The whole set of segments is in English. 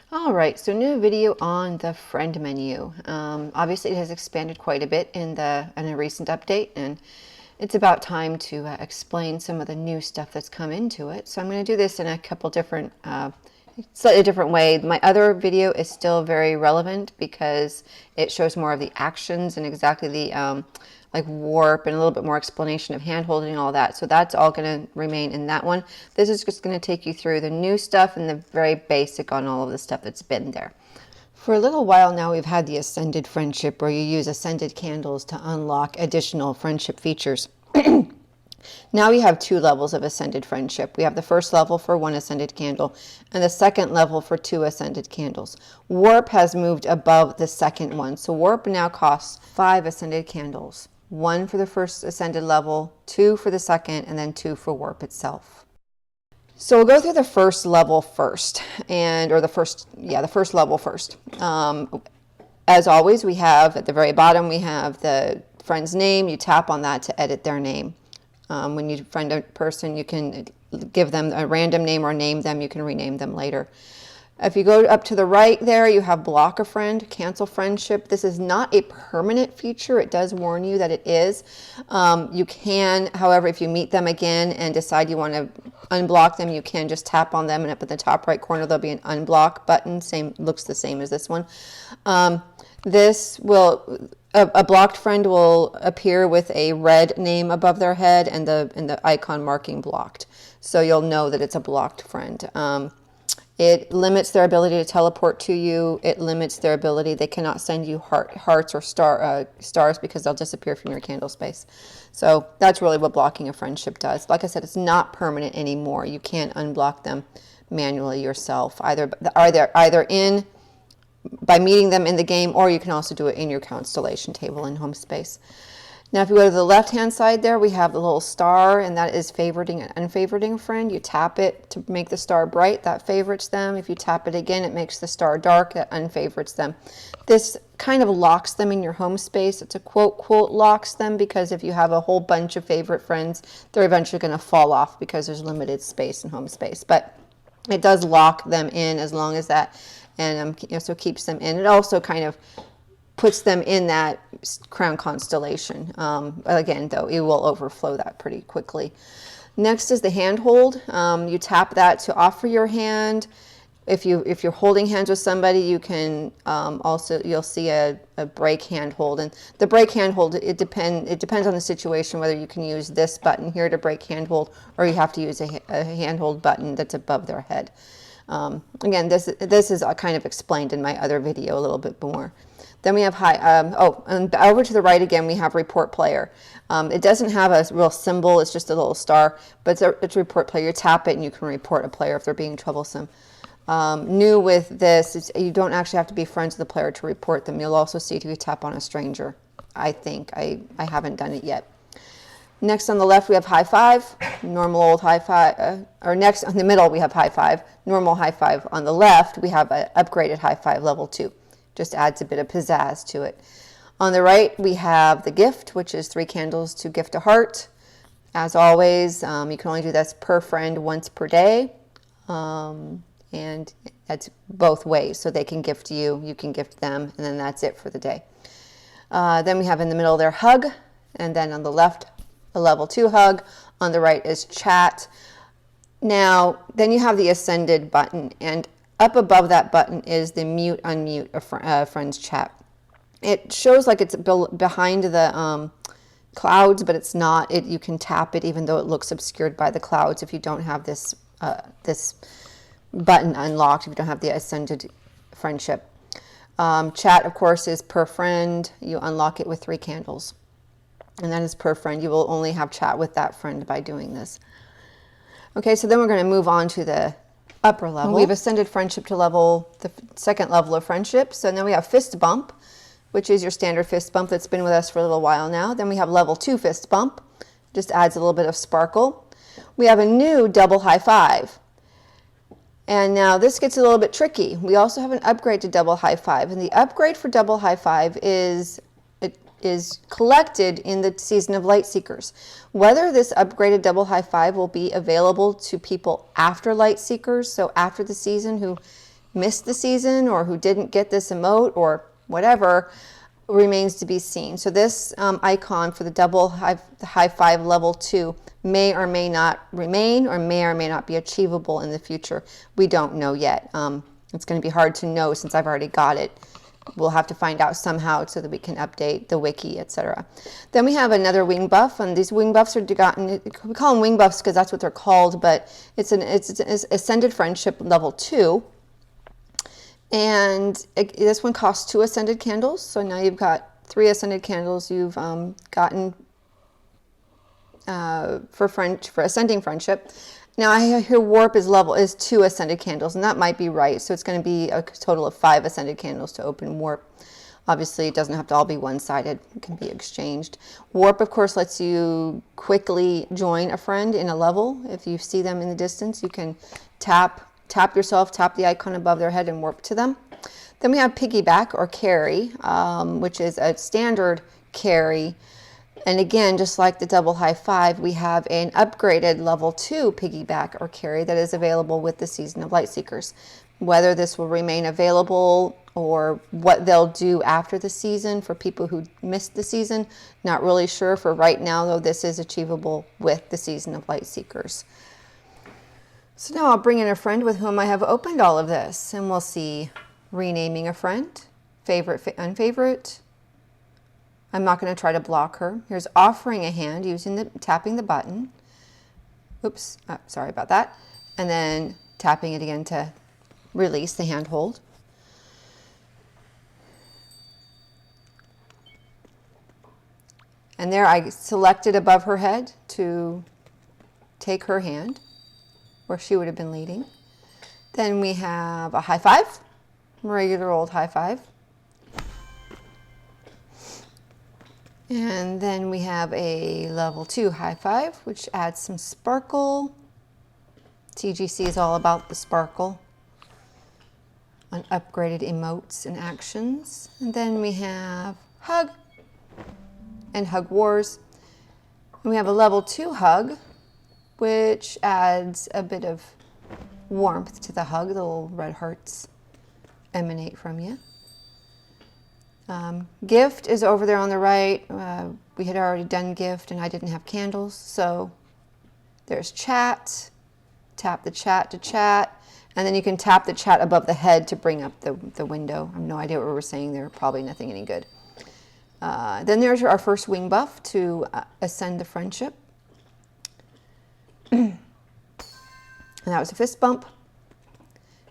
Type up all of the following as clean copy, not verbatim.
All right, so new video on the friend menu. Obviously, it has expanded quite a bit in a recent update, and it's about time to explain some of the new stuff that's come into it. So I'm going to do this in a couple different, slightly different way. My other video is still very relevant because it shows more of the actions and exactly the like warp and a little bit more explanation of hand holding and all that. So that's all going to remain in that one. This is just going to take you through the new stuff and the very basic on all of the stuff that's been there. For a little while now, we've had the Ascended Friendship where you use Ascended candles to unlock additional friendship features. Now we have two levels of Ascended Friendship. We have the first level for one Ascended candle and the second level for two Ascended candles. Warp has moved above the second one. So Warp now costs 5 Ascended candles. 1 for the first Ascended level, 2 for the second, and then 2 for Warp itself. So we'll go through the first level first, the first level first. As always, we have at the very bottom, we have the friend's name. You tap on that to edit their name. When you friend a person, you can give them a random name or name them. You can rename them later. If you go up to the right there, you have block a friend, cancel friendship. This is not a permanent feature. It does warn you that it is. You can, however, if you meet them again and decide you want to unblock them, you can just tap on them, and up in the top right corner, there'll be an unblock button. Looks the same as this one. A blocked friend will appear with a red name above their head and the icon marking blocked. So you'll know that it's a blocked friend. It limits their ability to teleport to you. It limits their ability. They cannot send you hearts or stars because they'll disappear from your candle space. So that's really what blocking a friendship does. Like I said, it's not permanent anymore. You can't unblock them manually yourself, either by meeting them in the game, or you can also do it in your constellation table in home space. Now, if you go to the left-hand side there, we have the little star, and that is favoriting and unfavoriting a friend. You tap it to make the star bright. That favorites them. If you tap it again, it makes the star dark. That unfavorites them. This kind of locks them in your home space. It's a quote locks them, because if you have a whole bunch of favorite friends, they're eventually going to fall off because there's limited space in home space. But it does lock them in as long as that, and so it keeps them in. It also kind of puts them in that crown constellation. Again, though, it will overflow that pretty quickly. Next is the handhold. You tap that to offer your hand. If you're holding hands with somebody, you can you'll see a break handhold, and the break handhold, it depends on the situation whether you can use this button here to break handhold, or you have to use a handhold button that's above their head. Again, this is kind of explained in my other video a little bit more. Then we have and over to the right again, we have report player. It doesn't have a real symbol, it's just a little star, but it's a report player. You tap it and you can report a player if they're being troublesome. New with this, you don't actually have to be friends with the player to report them. You'll also see if you tap on a stranger. I think. I haven't done it yet. Next on the left, we have high five, normal old high five, or next on the middle, we have high five, normal high five. On the left, we have an upgraded high five level 2. Just adds a bit of pizzazz to it. On the right, we have the gift, which is 3 candles to gift a heart. As always, you can only do this per friend once per day. And that's both ways. So they can gift you, you can gift them, and then that's it for the day. Then we have in the middle there hug, and then on the left, a level 2 hug. On the right is chat. Now, then you have the Ascended button, and up above that button is the mute, unmute a friend's chat. It shows like it's behind the clouds, but it's not. You can tap it even though it looks obscured by the clouds if you don't have this button unlocked, if you don't have the Ascended friendship. Chat, of course, is per friend. You unlock it with 3 candles. And that is per friend. You will only have chat with that friend by doing this. Okay, so then we're going to move on to the upper level. We've ascended friendship to the second level of friendship. So then we have fist bump, which is your standard fist bump that's been with us for a little while now. Then we have level 2 fist bump, just adds a little bit of sparkle. We have a new double high five. And now this gets a little bit tricky. We also have an upgrade to double high five, and the upgrade for double high five is collected in the season of Light Seekers. Whether this upgraded double high five will be available to people after Light Seekers, so after the season, who missed the season or who didn't get this emote or whatever remains to be seen. So this icon for the double high five level 2 may or may not remain or may not be achievable in the future. We don't know yet. It's going to be hard to know since I've already got it. We'll have to find out somehow so that we can update the wiki, etc. Then we have another wing buff, and these wing buffs are we call them wing buffs because that's what they're called, but it's Ascended Friendship level 2. And this one costs 2 Ascended Candles. So now you've got 3 Ascended Candles you've gotten for Ascending Friendship. Now I hear Warp is 2 Ascended Candles, and that might be right. So it's going to be a total of 5 Ascended Candles to open Warp. Obviously, it doesn't have to all be one-sided. It can be exchanged. Warp, of course, lets you quickly join a friend in a level. If you see them in the distance, you can tap yourself, tap the icon above their head and warp to them. Then we have Piggyback or Carry, which is a standard carry. And again, just like the double high five, we have an upgraded level 2 Piggyback or Carry that is available with the Season of Lightseekers. Whether this will remain available or what they'll do after the season for people who missed the season, not really sure. For right now, though, this is achievable with the Season of Lightseekers. So now I'll bring in a friend with whom I have opened all of this, and we'll see renaming a friend, favorite, unfavorite. I'm not going to try to block her. Here's offering a hand using tapping the button. Oops, sorry about that. And then tapping it again to release the handhold. And there I selected above her head to take her hand, where she would have been leading. Then we have a high five, regular old high five. And then we have a level 2 high five, which adds some sparkle. TGC is all about the sparkle on upgraded emotes and actions. And then we have hug and hug wars. And we have a level 2 hug, which adds a bit of warmth to the hug. The little red hearts emanate from you. Gift is over there on the right. We had already done gift and I didn't have candles. So there's chat. Tap the chat to chat. And then you can tap the chat above the head to bring up the window. I have no idea what we were saying there. Probably nothing any good. Then there's our first wing buff to ascend the friendship. And that was a fist bump.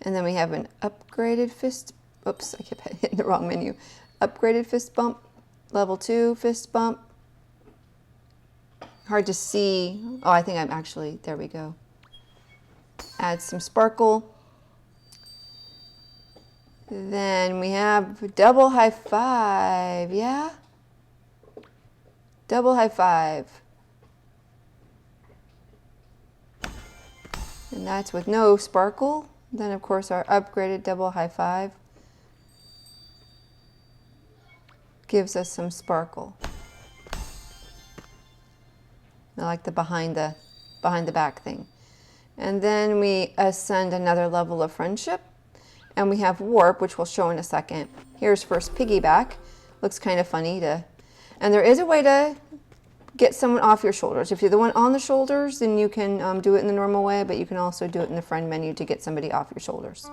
And then we have an upgraded fist. Oops, I kept hitting the wrong menu. Upgraded fist bump, level 2 fist bump. Hard to see. Oh, I think I'm actually, there we go. Add some sparkle. Then we have double high five, yeah? Double high five. And that's with no sparkle. Then of course our upgraded double high five gives us some sparkle. I like the behind the back thing. And then we ascend another level of friendship. And we have warp, which we'll show in a second. Here's first Piggyback. Looks kind of funny and there is a way to get someone off your shoulders. If you're the one on the shoulders, then you can do it in the normal way, but you can also do it in the friend menu to get somebody off your shoulders.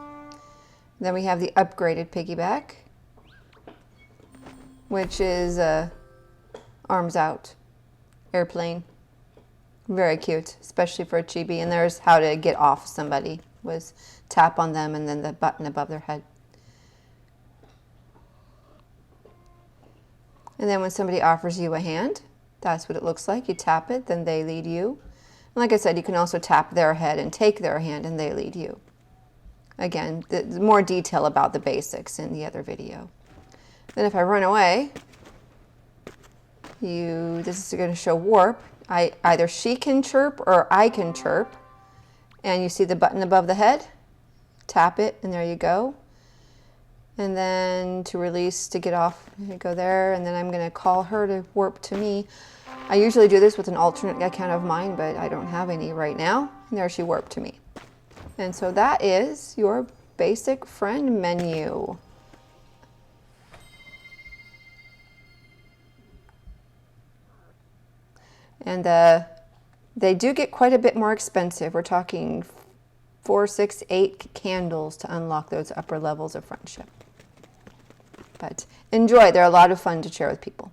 Then we have the upgraded Piggyback, which is arms out, airplane. Very cute, especially for a chibi. And there's how to get off somebody, was tap on them and then the button above their head. And then when somebody offers you a hand, that's what it looks like. You tap it, then they lead you. And like I said, you can also tap their head and take their hand and they lead you. Again, there's more detail about the basics in the other video. Then if I run away, this is going to show warp. Either she can chirp or I can chirp. And you see the button above the head. Tap it and there you go. And then to release, to get off, you go there. And then I'm going to call her to warp to me. I usually do this with an alternate account of mine, but I don't have any right now. And there she warped to me. And so that is your basic friend menu. And they do get quite a bit more expensive. We're talking 4, 6, 8 candles to unlock those upper levels of friendship. But enjoy. They're a lot of fun to share with people.